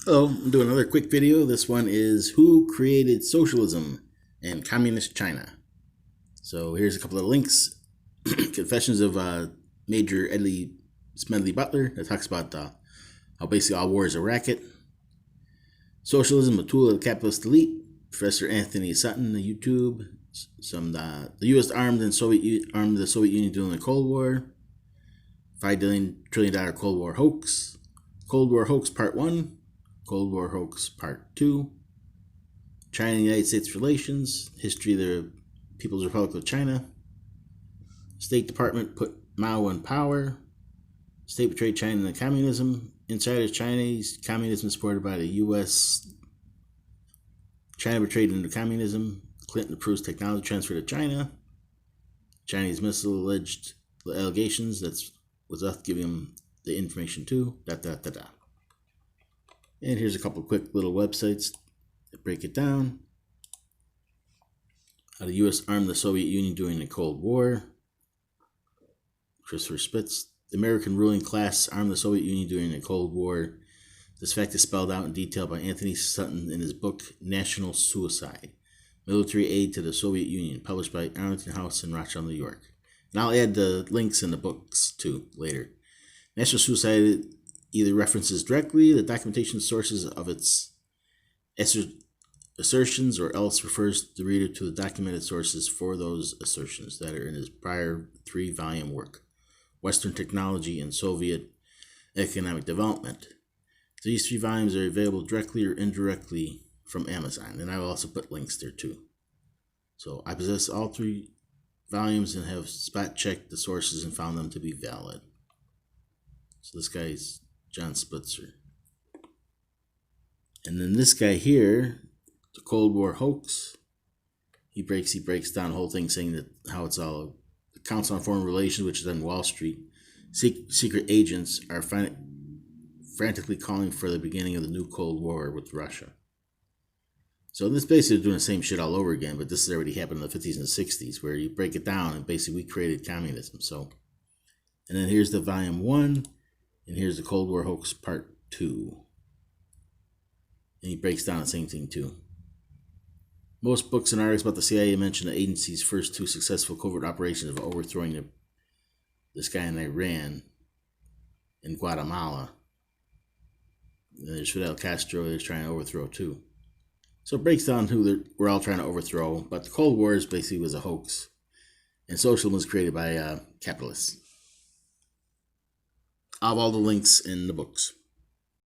Hello, I'm doing another quick video. This one is Who Created Socialism in Communist China? So here's a couple of links. Confessions of Major Smedley Butler that talks about how basically all war is a racket. Socialism, a tool of the capitalist elite. Professor Antony Sutton, the YouTube. The U.S. armed the Soviet Union during the Cold War. $5 trillion Cold War hoax. Cold War hoax Part 1. Cold War hoax Part 2. China and United States relations. History of the People's Republic of China. State Department put Mao in power. State betrayed China into communism. Insiders Chinese communism supported by the U.S. China betrayed into communism. Clinton approves technology transfer to China. Chinese missile alleged allegations. That's was us giving them the information too. And here's a couple quick little websites that break it down. How the U.S. armed the Soviet Union during the Cold War. Christopher Spitz. The American ruling class armed the Soviet Union during the Cold War. This fact is spelled out in detail by Antony Sutton in his book National Suicide, Military Aid to the Soviet Union, published by Arlington House in Rochelle, New York. And I'll add the links in the books too later. National Suicide either references directly the documentation sources of its assertions or else refers the reader to the documented sources for those assertions that are in his prior 3-volume work, Western Technology and Soviet Economic Development. These 3 volumes are available directly or indirectly from Amazon, and I will also put links there too. So I possess all 3 volumes and have spot checked the sources and found them to be valid. So this guy's John Spitzer. And then this guy here, the Cold War hoax, he breaks down the whole thing, saying that how it's all the Council on Foreign Relations, which is on Wall Street. Secret agents are frantically calling for the beginning of the new Cold War with Russia. So this basically is doing the same shit all over again, but this has already happened in the 50s and 60s, where you break it down and basically we created communism. So, and then here's the volume 1, and here's the Cold War hoax Part 2. And he breaks down the same thing too. Most books and articles about the CIA mention the agency's first 2 successful covert operations of overthrowing this guy in Iran, in Guatemala. And there's Fidel Castro they're trying to overthrow too. So it breaks down who we're all trying to overthrow, but the Cold War basically was a hoax, and socialism was created by capitalists. I'll have all the links in the books.